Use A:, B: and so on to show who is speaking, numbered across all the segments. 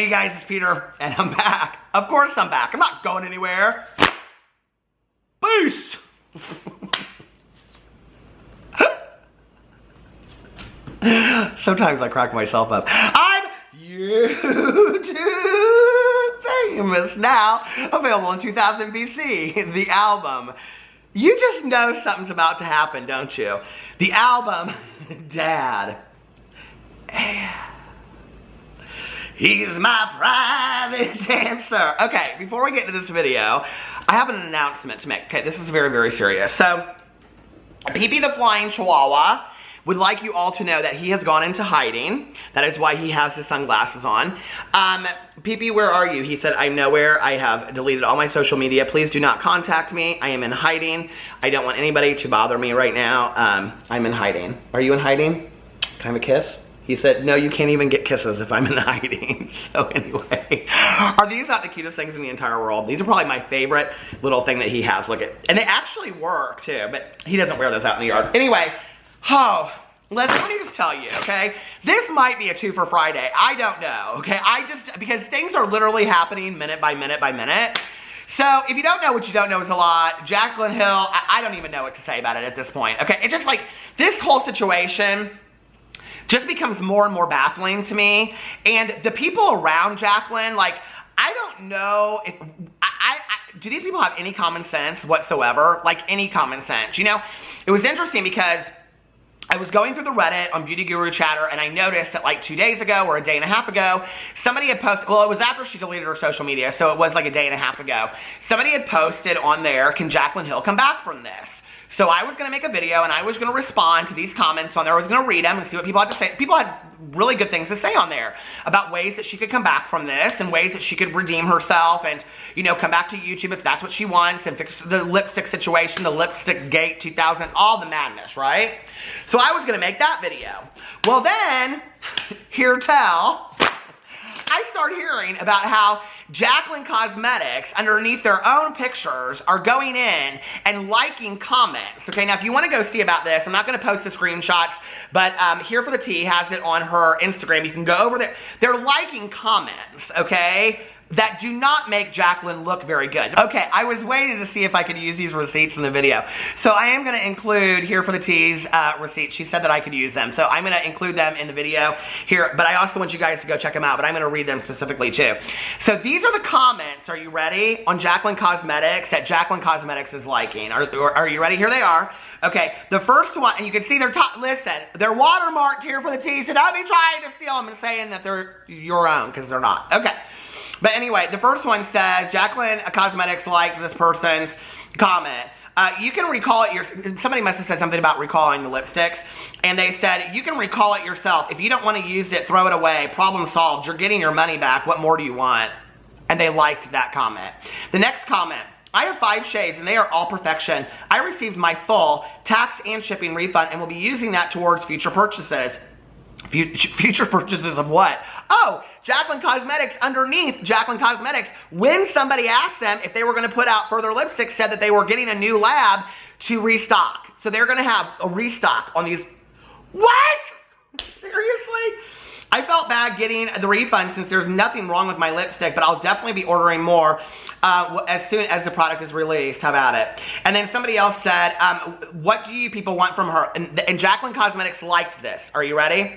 A: Hey guys, it's Peter, and I'm back. Of course I'm back. I'm not going anywhere. Boost! Sometimes I crack myself up. I'm YouTube famous now. Available in 2000 BC. The album. You just know something's about to happen, don't you? The album, Dad. He's my private dancer. Okay, before we get into this video, I have an announcement to make. Okay, this is very, very serious. So, Pee-Pee the Flying Chihuahua would like you all to know that he has gone into hiding. That is why he has his sunglasses on. Pee-Pee, where are you? He said, I'm nowhere. I have deleted all my social media. Please do not contact me. I am in hiding. I don't want anybody to bother me right now. I'm in hiding. Are you in hiding? Can I have a kiss? He said, no, you can't even get kisses if I'm in hiding. So anyway, are these not the cutest things in the entire world? These are probably my favorite little thing that he has. Look at, and they actually work too, but he doesn't wear those out in the yard. Anyway, let me just tell you, okay? This might be a 2 for Friday. I don't know, okay? Because things are literally happening minute by minute by minute. So, if you don't know what you don't know is a lot. Jaclyn Hill, I don't even know what to say about it at this point, okay? It's just like, this whole situation just becomes more and more baffling to me. And the people around Jaclyn, like, I don't know if, do these people have any common sense whatsoever? Like, any common sense, you know? It was interesting because I was going through the Reddit on Beauty Guru Chatter, and I noticed that like 2 days ago or a day and a half ago, somebody had posted, well, it was after she deleted her social media, so it was like a day and a half ago. Somebody had posted on there, can Jaclyn Hill come back from this? So I was going to make a video, and I was going to respond to these comments on there. I was going to read them and see what people had to say. People had really good things to say on there about ways that she could come back from this and ways that she could redeem herself and, you know, come back to YouTube if that's what she wants and fix the lipstick situation, the lipstickgate 2000, all the madness, right? So I was going to make that video. Well then, hear tell, I start hearing about how Jaclyn Cosmetics, underneath their own pictures, are going in and liking comments. Okay, now if you want to go see about this, I'm not going to post the screenshots, but Here for the Tea has it on her Instagram. You can go over there. They're liking comments, okay, that do not make Jaclyn look very good. Okay, I was waiting to see if I could use these receipts in the video. So I am going to include Here for the Tea's receipts. She said that I could use them. So I'm going to include them in the video here, but I also want you guys to go check them out, but I'm going to read them specifically too. So these are the comments, are you ready, on Jaclyn Cosmetics that Jaclyn Cosmetics is liking. Are you ready? Here they are. Okay, the first one, and you can see they're listen, they're watermarked Here for the Tea, so don't be trying to steal them and saying that they're your own, because they're not. Okay. But anyway, the first one says, Jaclyn Cosmetics liked this person's comment. You can recall it somebody must have said something about recalling the lipsticks. And they said, you can recall it yourself. If you don't want to use it, throw it away. Problem solved. You're getting your money back. What more do you want? And they liked that comment. The next comment. I have 5 shades and they are all perfection. I received my full tax and shipping refund and will be using that towards future purchases. Future purchases of what? Oh, Jaclyn Cosmetics, underneath Jaclyn Cosmetics, when somebody asked them if they were going to put out further lipsticks, said that they were getting a new lab to restock. So they're going to have a restock on these. What? Seriously? I felt bad getting the refund since there's nothing wrong with my lipstick, but I'll definitely be ordering more as soon as the product is released. How about it? And then somebody else said, what do you people want from her? And Jaclyn Cosmetics liked this. Are you ready?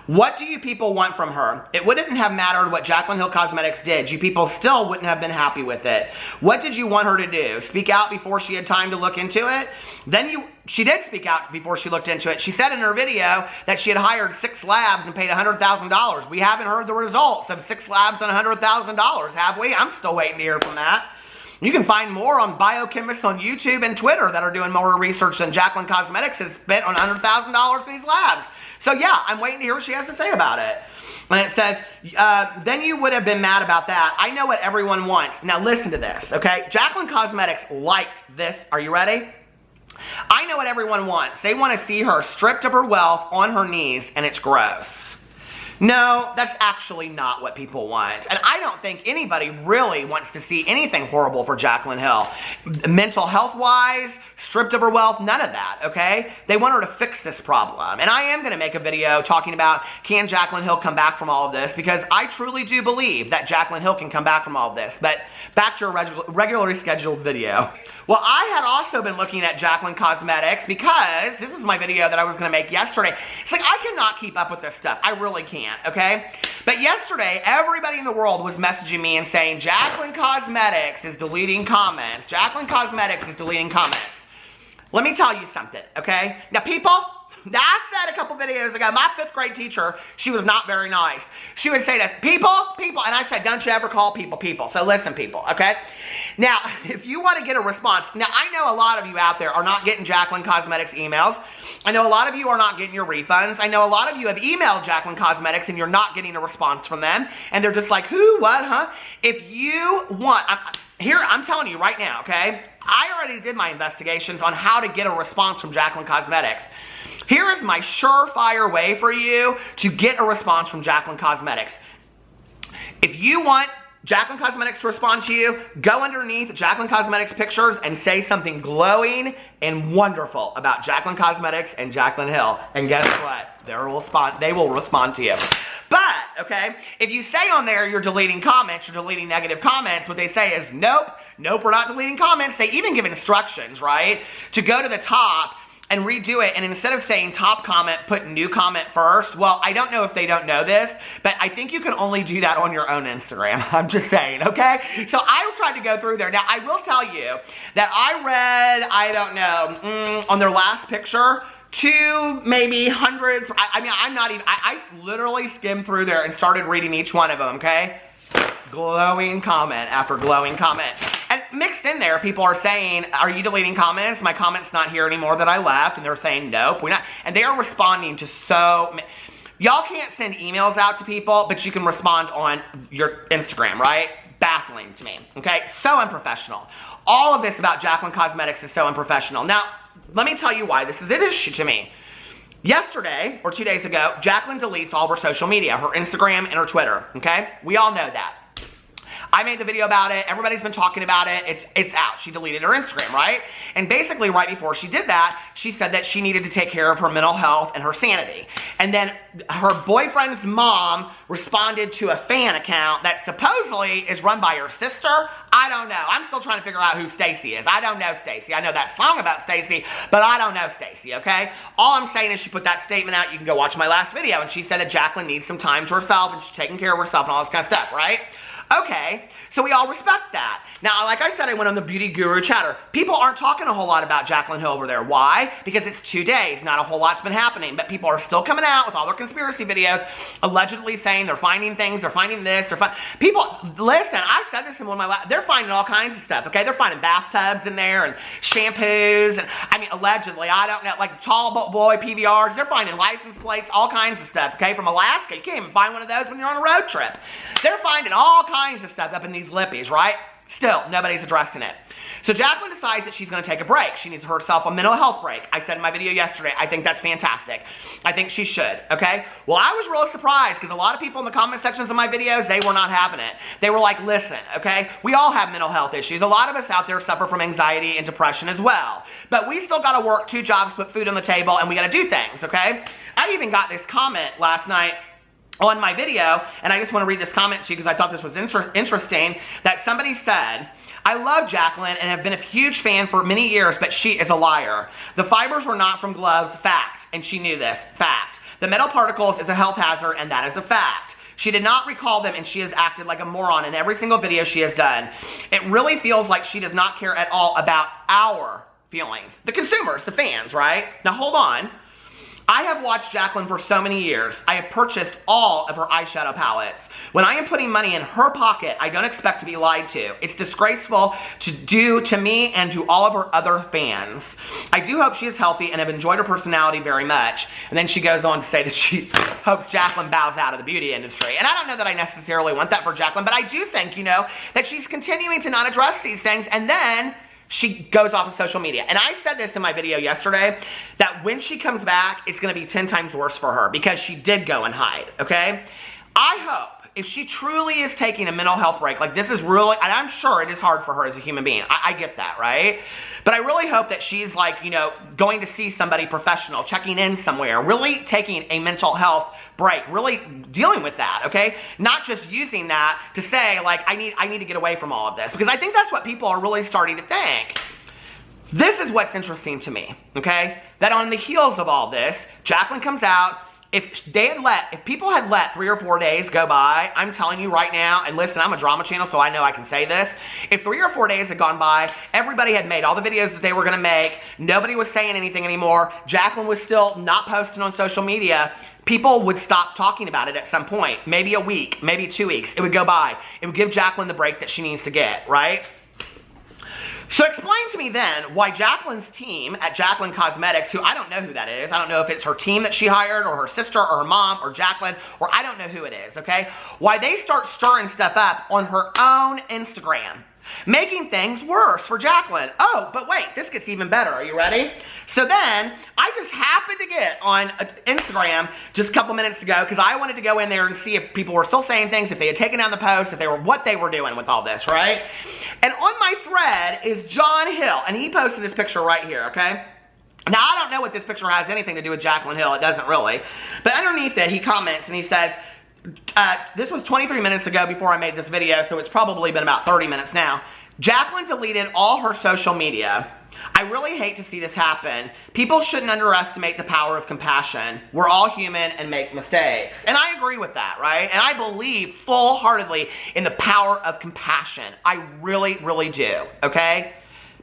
A: What do you people want from her? It wouldn't have mattered what Jaclyn Hill Cosmetics did. You people still wouldn't have been happy with it. What did you want her to do? Speak out before she had time to look into it? She did speak out before she looked into it. She said in her video that she had hired 6 labs and paid $100,000. We haven't heard the results of 6 labs and $100,000, have we? I'm still waiting to hear from that. You can find more on biochemists on YouTube and Twitter that are doing more research than Jaclyn Cosmetics has spent on $100,000 in these labs. So yeah, I'm waiting to hear what she has to say about it. And it says, then you would have been mad about that. I know what everyone wants. Now listen to this, okay? Jaclyn Cosmetics liked this. Are you ready? I know what everyone wants. They want to see her stripped of her wealth on her knees, and it's gross. No, that's actually not what people want. And I don't think anybody really wants to see anything horrible for Jaclyn Hill. Mental health-wise, stripped of her wealth, none of that, okay? They want her to fix this problem. And I am going to make a video talking about, can Jaclyn Hill come back from all of this? Because I truly do believe that Jaclyn Hill can come back from all of this. But back to a regularly scheduled video. Well, I had also been looking at Jaclyn Cosmetics because this was my video that I was going to make yesterday. It's like, I cannot keep up with this stuff. I really can't, okay? But yesterday, everybody in the world was messaging me and saying, Jaclyn Cosmetics is deleting comments. Jaclyn Cosmetics is deleting comments. Let me tell you something, okay? Now, people, I said a couple videos ago, my 5th grade teacher, she was not very nice. She would say that, people, and I said, don't you ever call people. So listen, people, okay? Now, if you want to get a response, now I know a lot of you out there are not getting Jaclyn Cosmetics emails. I know a lot of you are not getting your refunds. I know a lot of you have emailed Jaclyn Cosmetics and you're not getting a response from them. And they're just like, who, what, huh? If you want, I'm telling you right now, okay? I already did my investigations on how to get a response from Jaclyn Cosmetics. Here is my surefire way for you to get a response from Jaclyn Cosmetics. If you want Jaclyn Cosmetics to respond to you, go underneath Jaclyn Cosmetics pictures and say something glowing and wonderful about Jaclyn Cosmetics and Jaclyn Hill. And guess what? They will respond to you. But, okay, if you say on there you're deleting comments, you're deleting negative comments, what they say is, nope, we're not deleting comments. They even give instructions, right, to go to the top and redo it, and instead of saying top comment, put new comment first. Well, I don't know if they don't know this, but I think you can only do that on your own Instagram. I'm just saying, okay? So I tried to go through there. Now, I will tell you that I read, I don't know, on their last picture, 2, maybe hundreds. I mean, I'm not even, I literally skimmed through there and started reading each one of them, okay? Glowing comment after glowing comment. And mixed in there, people are saying, are you deleting comments? My comment's not here anymore that I left. And they're saying, nope, we're not. And they are responding to so... Y'all can't send emails out to people, but you can respond on your Instagram, right? Baffling to me, okay? So unprofessional. All of this about Jaclyn Cosmetics is so unprofessional. Now, let me tell you why this is an issue to me. Yesterday, or 2 days ago, Jaclyn deletes all of her social media, her Instagram and her Twitter, okay? We all know that. I made the video about it. Everybody's been talking about it. It's out. She deleted her Instagram, right? And basically, right before she did that, she said that she needed to take care of her mental health and her sanity. And then her boyfriend's mom responded to a fan account that supposedly is run by her sister. I don't know. I'm still trying to figure out who Stacy is. I don't know Stacy. I know that song about Stacy, but I don't know Stacy, okay? All I'm saying is she put that statement out. You can go watch my last video. And she said that Jaclyn needs some time to herself and she's taking care of herself and all this kind of stuff, right? Okay, so we all respect that. Now, like I said, I went on the Beauty Guru Chatter. People aren't talking a whole lot about Jaclyn Hill over there. Why? Because it's 2 days. Not a whole lot's been happening. But people are still coming out with all their conspiracy videos, allegedly saying they're finding things, they're finding this, people, listen, I said this in one of my they're finding all kinds of stuff, okay? They're finding bathtubs in there and shampoos, and, I mean, allegedly, I don't know, like tall boy PVRs. They're finding license plates, all kinds of stuff, okay? From Alaska, you can't even find one of those when you're on a road trip. They're finding all kinds of stuff up in these lippies, right? Still, nobody's addressing it. So Jaclyn decides that she's going to take a break. She needs herself a mental health break. I said in my video yesterday, I think that's fantastic. I think she should, okay? Well, I was really surprised because a lot of people in the comment sections of my videos, they were not having it. They were like, listen, okay? We all have mental health issues. A lot of us out there suffer from anxiety and depression as well. But we still got to work 2 jobs, put food on the table, and we got to do things, okay? I even got this comment last night on my video, and I just want to read this comment to you because I thought this was interesting, that somebody said, I love Jaclyn and have been a huge fan for many years, but she is a liar. The fibers were not from gloves, fact, and she knew this, fact. The metal particles is a health hazard, and that is a fact. She did not recall them, and she has acted like a moron in every single video she has done. It really feels like she does not care at all about our feelings. The consumers, the fans, right? Now hold on. I have watched Jaclyn for so many years. I have purchased all of her eyeshadow palettes. When I am putting money in her pocket, I don't expect to be lied to. It's disgraceful to do to me and to all of her other fans. I do hope she is healthy and have enjoyed her personality very much. And then she goes on to say that she hopes Jaclyn bows out of the beauty industry. And I don't know that I necessarily want that for Jaclyn, but I do think, you know, that she's continuing to not address these things, and then she goes off of social media. And I said this in my video yesterday, that when she comes back, it's going to be 10 times worse for her because she did go and hide, okay? I hope if she truly is taking a mental health break, like this is really, and I'm sure it is hard for her as a human being. I get that, right? But I really hope that she's like, you know, going to see somebody professional, checking in somewhere, really taking a mental health break, really dealing with that, okay? Not just using that to say, like, I need to get away from all of this. Because I think that's what people are really starting to think. This is what's interesting to me, okay? That on the heels of all this, Jaclyn comes out. If people had let 3 or 4 days go by, I'm telling you right now, and listen, I'm a drama channel, so I know I can say this. If 3 or 4 days had gone by, everybody had made all the videos that they were going to make, nobody was saying anything anymore, Jaclyn was still not posting on social media, people would stop talking about it at some point. Maybe a week, maybe 2 weeks. It would go by. It would give Jaclyn the break that she needs to get, right? So explain to me then why Jaclyn's team at Jaclyn Cosmetics, who I don't know who that is, I don't know if it's her team that she hired or her sister or her mom or Jaclyn, or I don't know who it is, okay? Why they start stirring stuff up on her own Instagram, making things worse for Jaclyn. Oh, but wait, this gets even better. Are you ready? So then, I just happened to get on Instagram just a couple minutes ago because I wanted to go in there and see if people were still saying things, if they had taken down the post, if they were what they were doing with all this, right? And on my thread is John Hill, and he posted this picture right here, okay? Now, I don't know what this picture has anything to do with Jaclyn Hill. It doesn't really. But underneath it, he comments and he says, this was 23 minutes ago before I made this video, so it's probably been about 30 minutes now. Jaclyn deleted all her social media. I really hate to see this happen. People shouldn't underestimate the power of compassion. We're all human and make mistakes. And I agree with that, right? And I believe full-heartedly in the power of compassion. I really, really do, okay?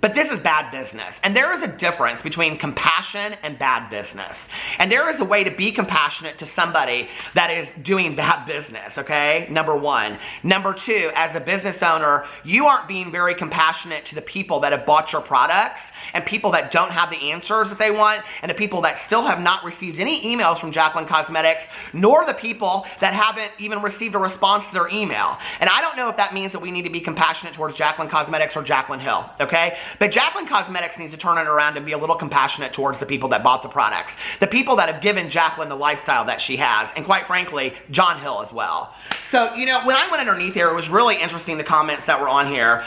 A: But this is bad business. And there is a difference between compassion and bad business. And there is a way to be compassionate to somebody that is doing bad business, okay? Number one. Number two, as a business owner, you aren't being very compassionate to the people that have bought your products and people that don't have the answers that they want and the people that still have not received any emails from Jaclyn Cosmetics, nor the people that haven't even received a response to their email. And I don't know if that means that we need to be compassionate towards Jaclyn Cosmetics or Jaclyn Hill, okay? But Jaclyn Cosmetics needs to turn it around and be a little compassionate towards the people that bought the products. The people that have given Jaclyn the lifestyle that she has. And quite frankly, John Hill as well. So, you know, when I went underneath here, it was really interesting the comments that were on here.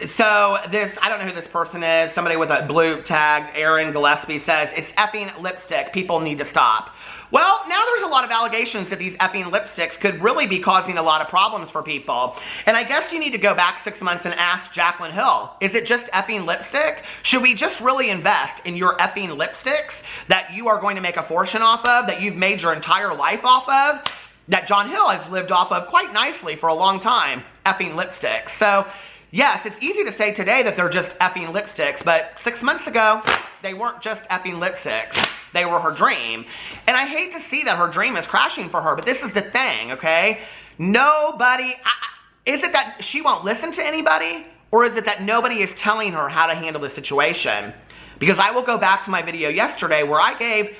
A: So this, I don't know who this person is, somebody with a blue tag, Aaron Gillespie says, it's effing lipstick, people need to stop. Well, now there's a lot of allegations that these effing lipsticks could really be causing a lot of problems for people. And I guess you need to go back 6 months and ask Jaclyn Hill, is it just effing lipstick? Should we just really invest in your effing lipsticks that you are going to make a fortune off of, that you've made your entire life off of, that John Hill has lived off of quite nicely for a long time, effing lipsticks? So, yes, it's easy to say today that they're just effing lipsticks, but 6 months ago, they weren't just effing lipsticks. They were her dream. And I hate to see that her dream is crashing for her, but this is the thing, okay? Nobody, is it that she won't listen to anybody? Or is it that nobody is telling her how to handle the situation? Because I will go back to my video yesterday where I gave,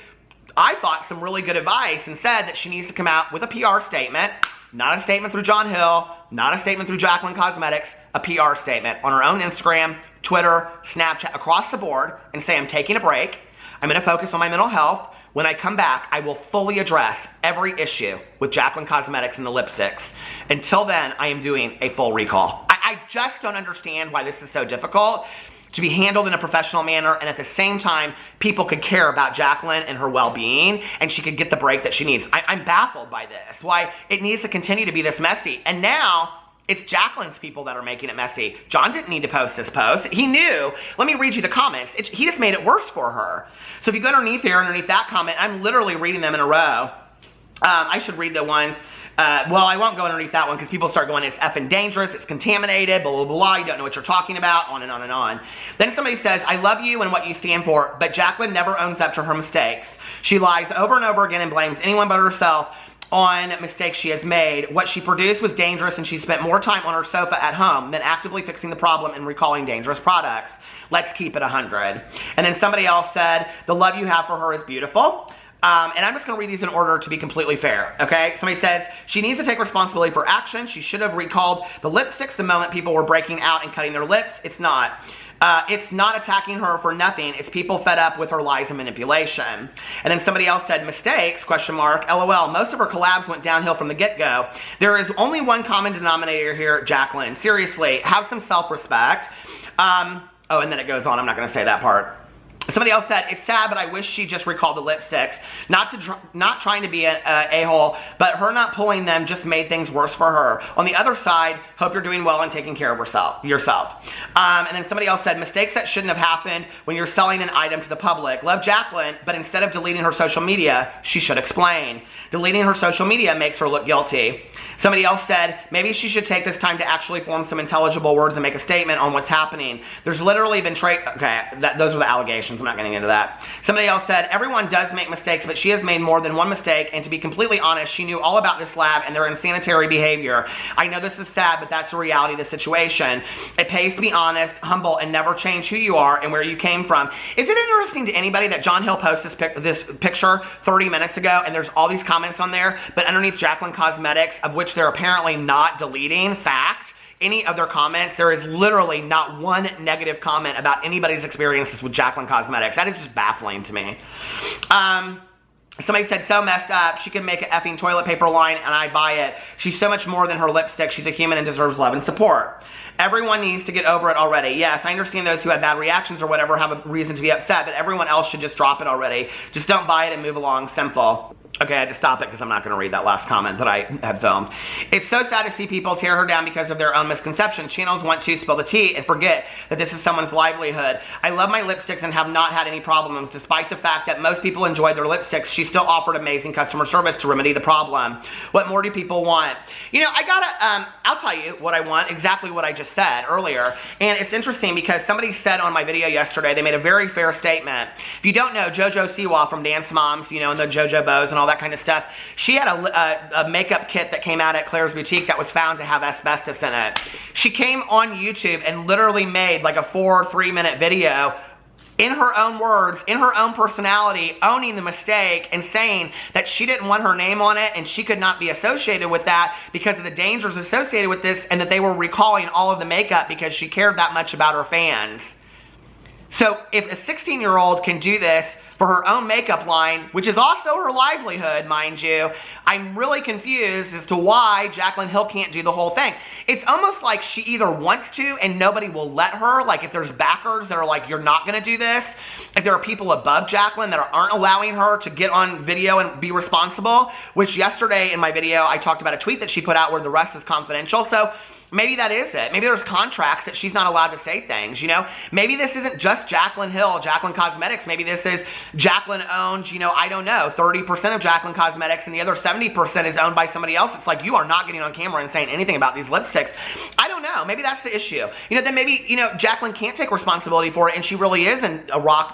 A: I thought, some really good advice and said that she needs to come out with a PR statement, not a statement through John Hill, not a statement through Jaclyn Cosmetics, a PR statement on her own Instagram, Twitter, Snapchat, across the board, and say, I'm taking a break. I'm going to focus on my mental health. When I come back, I will fully address every issue with Jaclyn Cosmetics and the lipsticks. Until then, I am doing a full recall. I just don't understand why this is so difficult to be handled in a professional manner, and at the same time, people could care about Jaclyn and her well-being, and she could get the break that she needs. I'm baffled by this, why it needs to continue to be this messy. And now, it's Jaclyn's people that are making it messy. John didn't need to post this post. He knew. Let me read you the comments. He just made it worse for her. So if you go underneath here, underneath that comment, I'm literally reading them in a row. I should read the ones. Well, I won't go underneath that one because people start going, it's effing dangerous, it's contaminated, blah, blah, blah, you don't know what you're talking about, on and on and on. Then somebody says, I love you and what you stand for, but Jaclyn never owns up to her mistakes. She lies over and over again and blames anyone but herself on mistakes she has made. What she produced was dangerous, and she spent more time on her sofa at home than actively fixing the problem and recalling dangerous products. Let's keep it 100. And then somebody else said, the love you have for her is beautiful. And I'm just going to read these in order to be completely fair, okay? Somebody says, she needs to take responsibility for action. She should have recalled the lipsticks the moment people were breaking out and cutting their lips. It's not. It's not attacking her for nothing. It's people fed up with her lies and manipulation. And then somebody else said, mistakes, question mark, LOL. Most of her collabs went downhill from the get-go. There is only one common denominator here, Jaclyn. Seriously, have some self-respect. Oh, and then it goes on. I'm not going to say that part. Somebody else said, it's sad, but I wish she just recalled the lipsticks. Not trying to be an a-hole, but her not pulling them just made things worse for her. On the other side, hope you're doing well and taking care of yourself. And then somebody else said, mistakes that shouldn't have happened when you're selling an item to the public. Love Jaclyn, but instead of deleting her social media, she should explain. Deleting her social media makes her look guilty. Somebody else said, maybe she should take this time to actually form some intelligible words and make a statement on what's happening. There's literally been those are the allegations. I'm not getting into that. Somebody else said, everyone does make mistakes, but she has made more than one mistake, and to be completely honest, she knew all about this lab and their insanitary behavior. I know this is sad, but that's the reality of the situation. It pays to be honest, humble, and never change who you are and where you came from. Is it interesting to anybody that John Hill posted this picture 30 minutes ago, and there's all these comments on there, but underneath Jaclyn Cosmetics, of which they're apparently not deleting, fact, any of their comments, there is literally not one negative comment about anybody's experiences with Jaclyn Cosmetics. That is just baffling to me. Somebody said, so messed up, she can make an effing toilet paper line and I buy it. She's so much more than her lipstick. She's a human and deserves love and support. Everyone needs to get over it already. Yes, I understand those who had bad reactions or whatever have a reason to be upset, but everyone else should just drop it already. Just don't buy it and move along. Simple. Okay, I had to stop it because I'm not going to read that last comment that I had filmed. It's so sad to see people tear her down because of their own misconceptions. Channels want to spill the tea and forget that this is someone's livelihood. I love my lipsticks and have not had any problems. Despite the fact that most people enjoy their lipsticks, she still offered amazing customer service to remedy the problem. What more do people want? You know, I'll tell you what I want, exactly what I just said earlier. And it's interesting because somebody said on my video yesterday, they made a very fair statement. If you don't know, JoJo Siwa from Dance Moms, you know, and the JoJo Bows and all that kind of stuff, she had a makeup kit that came out at Claire's Boutique that was found to have asbestos in it. She came on YouTube and literally made like a 3-minute video in her own words, in her own personality, owning the mistake and saying that she didn't want her name on it and she could not be associated with that because of the dangers associated with this, and that they were recalling all of the makeup because she cared that much about her fans. So if a 16-year-old can do this for her own makeup line, which is also her livelihood, mind you, I'm really confused as to why Jaclyn Hill can't do the whole thing. It's almost like she either wants to and nobody will let her. Like if there's backers that are like, you're not going to do this. If there are people above Jaclyn that aren't allowing her to get on video and be responsible, which yesterday in my video, I talked about a tweet that she put out where the rest is confidential. So maybe that is it. Maybe there's contracts that she's not allowed to say things, you know? Maybe this isn't just Jaclyn Hill, Jaclyn Cosmetics. Maybe this is Jaclyn owns, you know, I don't know, 30% of Jaclyn Cosmetics and the other 70% is owned by somebody else. It's like, you are not getting on camera and saying anything about these lipsticks. I don't know. Maybe that's the issue. You know, then maybe, you know, Jaclyn can't take responsibility for it and she really is in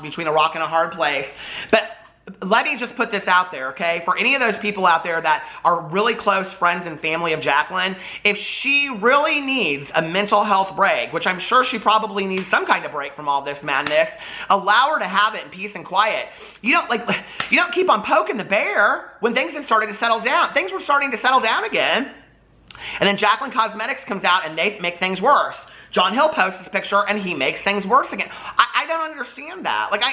A: between a rock and a hard place. But let me just put this out there, okay? For any of those people out there that are really close friends and family of Jaclyn, if she really needs a mental health break, which I'm sure she probably needs some kind of break from all this madness, allow her to have it in peace and quiet. You don't keep on poking the bear when things have started to settle down. Things were starting to settle down again. And then Jaclyn Cosmetics comes out and they make things worse. John Hill posts this picture and he makes things worse again. I don't understand that. Like,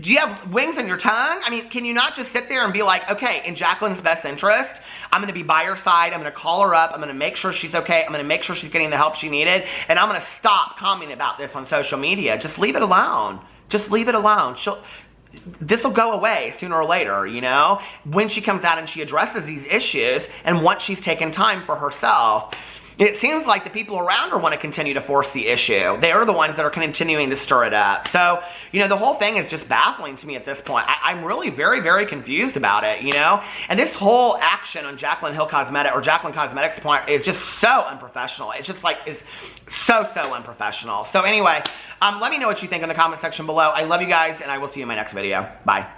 A: do you have wings on your tongue? I mean, can you not just sit there and be like, okay, in Jaclyn's best interest, I'm going to be by her side, I'm going to call her up, I'm going to make sure she's okay, I'm going to make sure she's getting the help she needed, and I'm going to stop commenting about this on social media. Just leave it alone. Just leave it alone. This will go away sooner or later, you know? When she comes out and she addresses these issues, and once she's taken time for herself. It seems like the people around her want to continue to force the issue. They are the ones that are continuing to stir it up. So, you know, the whole thing is just baffling to me at this point. I'm really very, very confused about it, you know? And this whole action on Jaclyn Hill Cosmetics, or Jaclyn Cosmetics' point, is just so unprofessional. It's just like, it's so unprofessional. So anyway, let me know what you think in the comment section below. I love you guys, and I will see you in my next video. Bye.